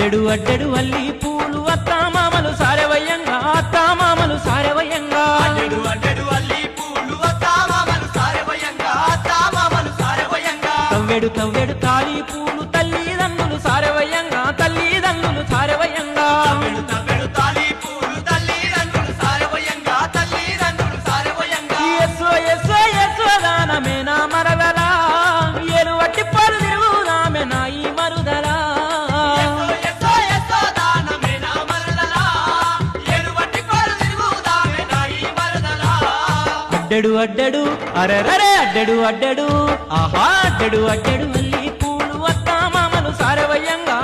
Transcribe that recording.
అడ్డెడు అడ్డెడు అల్లి పూలు అత్తామామలు సారవయ్యంగా అత్తామామలు సారవయ్యంగా అడ్డెడు అడ్డెడు అల్లి పూలు అత్తామామలు సారవయ్యంగా అత్తామామలు సారవయ్యంగా తవ్వెడు తవ్వెడు తాళి పూలు తల్లిదండ్రులు సారవయ్యంగా తల్లిదండ్రులు సారవయ్యంగా తవ్వెడు తవ్వెడు తాళి పూలు తల్లిదండ్రులు సారవయ్యంగా తల్లిదండ్రులు సారవయ్యంగా ఎస్సో ఎస్సో యశోదానమే నా మరదలా ఏలు వట్టి పరు తిరుగుదామె నా ఈ మరుదలా యెస్సో యశోదానమే నా మరదలా ఏలువట్టి పాలు తిరుగుదామె నా ఈ మరదలా అడ్డెడు అడ్డెడు అరెరరే అడ్డెడు అడ్డెడు ఆహా అడ్డెడు అడ్డెడు అల్లి పూలు అత్తామామలు సారవయ్యంగా